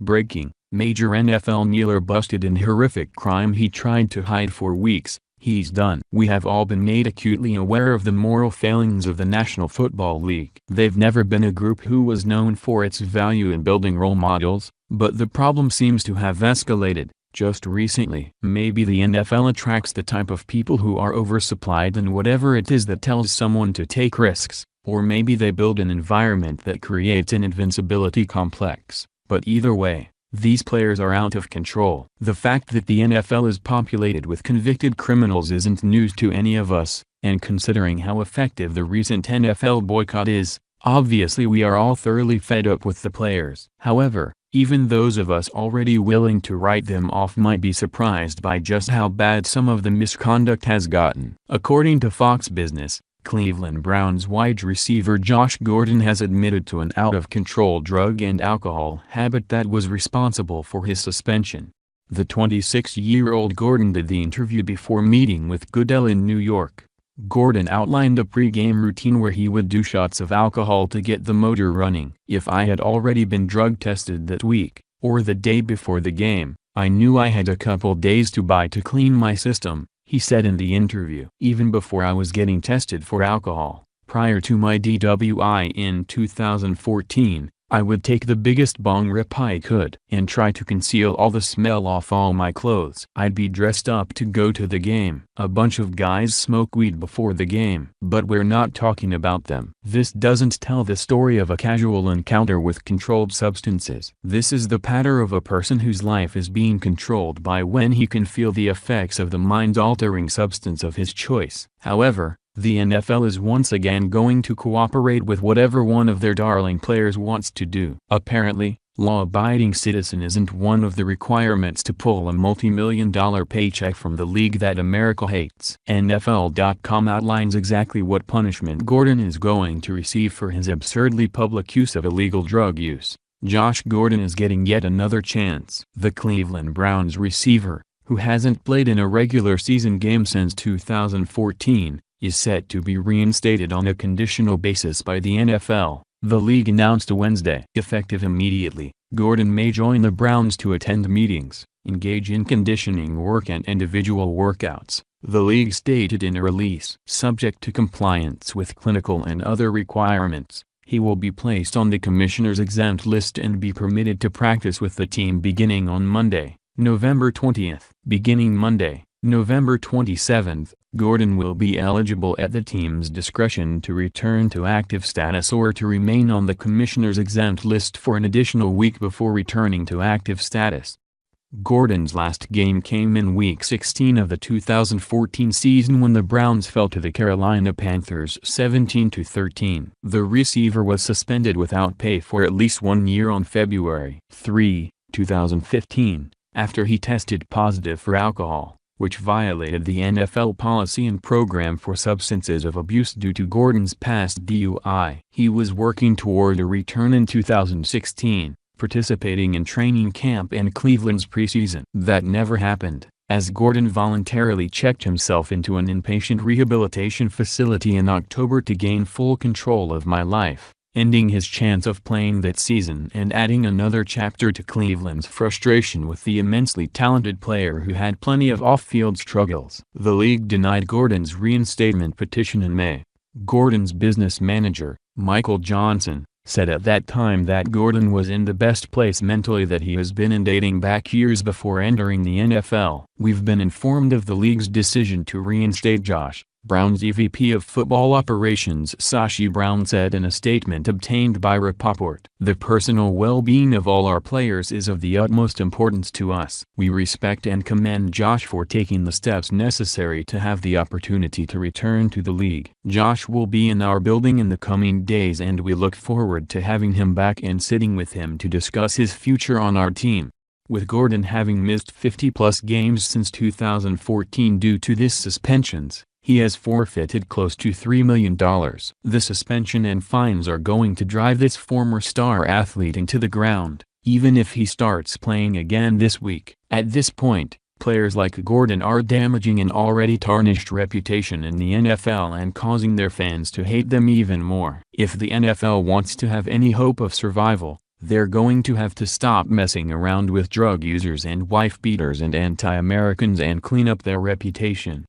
Breaking: Major NFL kneeler busted in horrific crime he tried to hide for weeks. He's done. We have all been made acutely aware of the moral failings of the National Football League. They've never been a group who was known for its value in building role models, but the problem seems to have escalated. Just recently, maybe the NFL attracts the type of people who are oversupplied in whatever it is that tells someone to take risks, or maybe they build an environment that creates an invincibility complex. But either way, these players are out of control. The fact that the NFL is populated with convicted criminals isn't news to any of us, and considering how effective the recent NFL boycott is, obviously we are all thoroughly fed up with the players. However, even those of us already willing to write them off might be surprised by just how bad some of the misconduct has gotten. According to Fox Business, Cleveland Browns wide receiver Josh Gordon has admitted to an out-of-control drug and alcohol habit that was responsible for his suspension. The 26-year-old Gordon did the interview before meeting with Goodell in New York. Gordon outlined a pre-game routine where he would do shots of alcohol to get the motor running. "If I had already been drug tested that week, or the day before the game, I knew I had a couple days to buy to clean my system," he said in the interview. "Even before I was getting tested for alcohol, prior to my DWI in 2014, I would take the biggest bong rip I could and try to conceal all the smell off all my clothes. I'd be dressed up to go to the game. A bunch of guys smoke weed before the game, but we're not talking about them. This doesn't tell the story of a casual encounter with controlled substances. This is the pattern of a person whose life is being controlled by when he can feel the effects of the mind-altering substance of his choice." However, the NFL is once again going to cooperate with whatever one of their darling players wants to do. Apparently, law-abiding citizen isn't one of the requirements to pull a multi-million-dollar paycheck from the league that America hates. NFL.com outlines exactly what punishment Gordon is going to receive for his absurdly public use of illegal drug use. Josh Gordon is getting yet another chance. The Cleveland Browns receiver, who hasn't played in a regular season game since 2014, is set to be reinstated on a conditional basis by the NFL, the league announced Wednesday. Effective immediately, Gordon may join the Browns to attend meetings, engage in conditioning work and individual workouts, the league stated in a release. Subject to compliance with clinical and other requirements, he will be placed on the commissioner's exempt list and be permitted to practice with the team beginning on Monday, November 20th. Beginning Monday, November 27th, Gordon will be eligible at the team's discretion to return to active status or to remain on the commissioner's exempt list for an additional week before returning to active status. Gordon's last game came in Week 16 of the 2014 season when the Browns fell to the Carolina Panthers 17-13. The receiver was suspended without pay for at least 1 year on February 3, 2015, after he tested positive for alcohol, which violated the NFL policy and program for substances of abuse due to Gordon's past DUI. He was working toward a return in 2016, participating in training camp and Cleveland's preseason. That never happened, as Gordon voluntarily checked himself into an inpatient rehabilitation facility in October to gain full control of my life, ending his chance of playing that season and adding another chapter to Cleveland's frustration with the immensely talented player who had plenty of off-field struggles. The league denied Gordon's reinstatement petition in May. Gordon's business manager, Michael Johnson, said at that time that Gordon was in the best place mentally that he has been in dating back years before entering the NFL. "We've been informed of the league's decision to reinstate Josh," Browns EVP of Football Operations Sashi Brown said in a statement obtained by Rapoport. "The personal well-being of all our players is of the utmost importance to us. We respect and commend Josh for taking the steps necessary to have the opportunity to return to the league. Josh will be in our building in the coming days and we look forward to having him back and sitting with him to discuss his future on our team." With Gordon having missed 50-plus games since 2014 due to these suspensions, he has forfeited close to $3 million. The suspension and fines are going to drive this former star athlete into the ground, even if he starts playing again this week. At this point, players like Gordon are damaging an already tarnished reputation in the NFL and causing their fans to hate them even more. If the NFL wants to have any hope of survival, They're going to have to stop messing around with drug users and wife-beaters and anti-Americans and clean up their reputation.